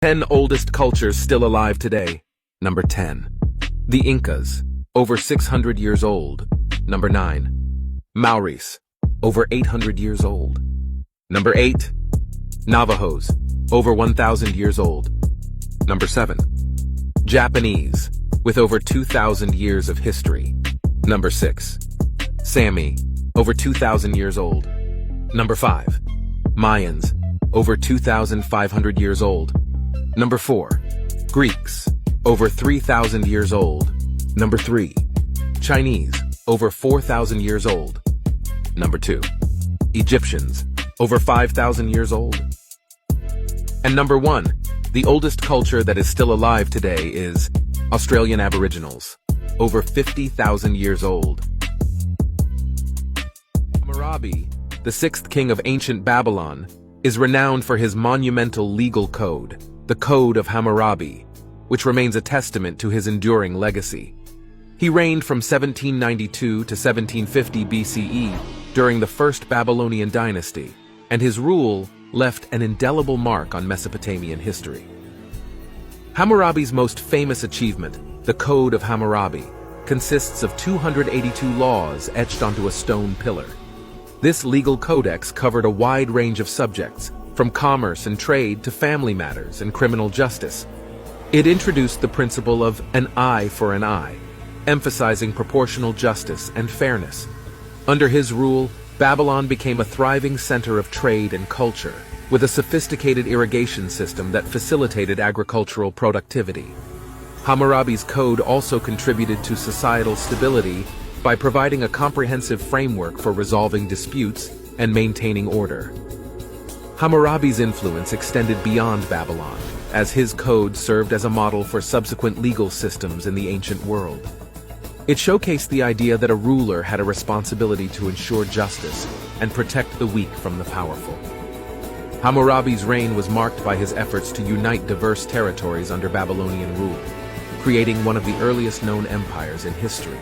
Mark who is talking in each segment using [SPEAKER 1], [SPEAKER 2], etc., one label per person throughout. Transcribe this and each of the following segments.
[SPEAKER 1] 10 oldest cultures still alive today. Number 10. The Incas, over 600 years old. Number 9. Maoris, over 800 years old. Number 8. Navajos, over 1,000 years old. Number 7. Japanese, with over 2,000 years of history. Number 6. Sami, over 2,000 years old. Number 5. Mayans, over 2,500 years old. Number 4. Greeks, over 3,000 years old. Number 3. Chinese, over 4,000 years old. Number 2. Egyptians, over 5,000 years old. And number 1, the oldest culture that is still alive today is Australian Aboriginals, over 50,000 years old. Hammurabi, the 6th king of ancient Babylon, is renowned for his monumental legal code, the Code of Hammurabi, which remains a testament to his enduring legacy. He reigned from 1792 to 1750 BCE during the First Babylonian dynasty, and his rule left an indelible mark on Mesopotamian history. Hammurabi's most famous achievement, the Code of Hammurabi, consists of 282 laws etched onto a stone pillar. This legal codex covered a wide range of subjects, from commerce and trade to family matters and criminal justice. It introduced the principle of an eye for an eye, emphasizing proportional justice and fairness. Under his rule, Babylon became a thriving center of trade and culture, with a sophisticated irrigation system that facilitated agricultural productivity. Hammurabi's code also contributed to societal stability by providing a comprehensive framework for resolving disputes and maintaining order. Hammurabi's influence extended beyond Babylon, as his code served as a model for subsequent legal systems in the ancient world. It showcased the idea that a ruler had a responsibility to ensure justice and protect the weak from the powerful. Hammurabi's reign was marked by his efforts to unite diverse territories under Babylonian rule, creating one of the earliest known empires in history.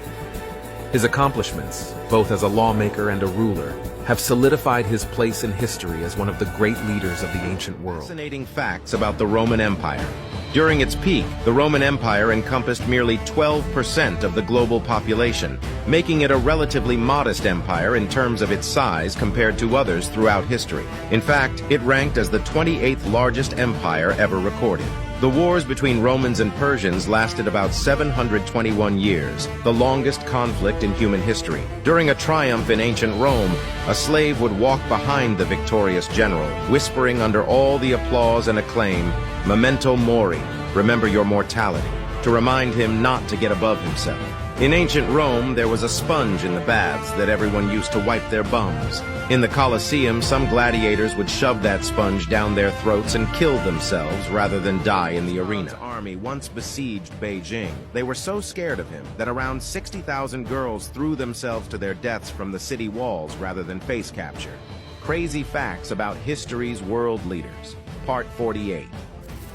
[SPEAKER 1] His accomplishments, both as a lawmaker and a ruler, have solidified his place in history as one of the great leaders of the ancient world.
[SPEAKER 2] Fascinating facts about the Roman Empire. During its peak, the Roman Empire encompassed merely 12% of the global population, making it a relatively modest empire in terms of its size compared to others throughout history. In fact, it ranked as the 28th largest empire ever recorded. The wars between Romans and Persians lasted about 721 years, the longest conflict in human history. During a triumph in ancient Rome, a slave would walk behind the victorious general, whispering under all the applause and acclaim, "Memento mori," remember your mortality, to remind him not to get above himself. In ancient Rome, there was a sponge in the baths that everyone used to wipe their bums. In the Colosseum, some gladiators would shove that sponge down their throats and kill themselves rather than die in the arena. The army once besieged Beijing. They were so scared of him that around 60,000 girls threw themselves to their deaths from the city walls rather than face capture. Crazy facts about history's world leaders. Part 48.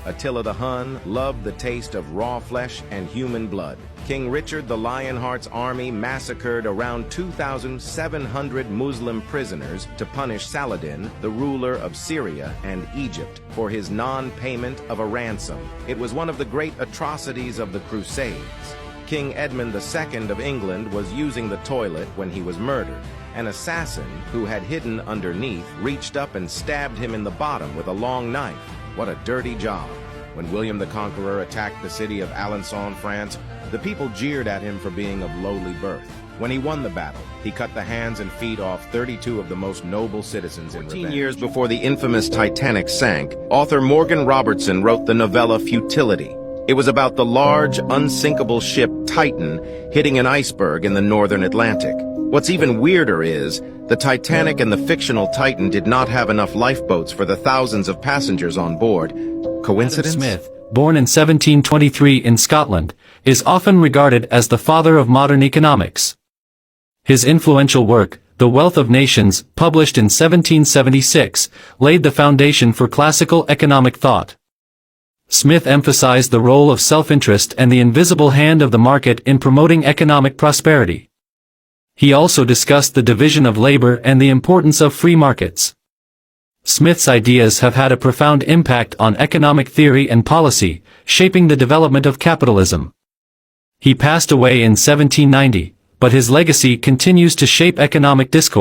[SPEAKER 2] Attila the Hun loved the taste of raw flesh and human blood. King Richard the Lionheart's army massacred around 2,700 Muslim prisoners to punish Saladin, the ruler of Syria and Egypt, for his non-payment of a ransom. It was one of the great atrocities of the Crusades. King Edmund II of England was using the toilet when he was murdered. An assassin who had hidden underneath reached up and stabbed him in the bottom with a long knife. What a dirty job. When William the Conqueror attacked the city of Alençon, France, the people jeered at him for being of lowly birth. When he won the battle, he cut the hands and feet off 32 of the most noble citizens in revenge. 14 years before the infamous Titanic sank, author Morgan Robertson wrote the novella Futility. It was about the large, unsinkable ship Titan hitting an iceberg in the northern Atlantic. What's even weirder is, the Titanic and the fictional Titan did not have enough lifeboats for the thousands of passengers on board. Coincidence?
[SPEAKER 3] Adam Smith, born in 1723 in Scotland, is often regarded as the father of modern economics. His influential work, The Wealth of Nations, published in 1776, laid the foundation for classical economic thought. Smith emphasized the role of self-interest and the invisible hand of the market in promoting economic prosperity. He also discussed the division of labor and the importance of free markets. Smith's ideas have had a profound impact on economic theory and policy, shaping the development of capitalism. He passed away in 1790, but his legacy continues to shape economic discourse.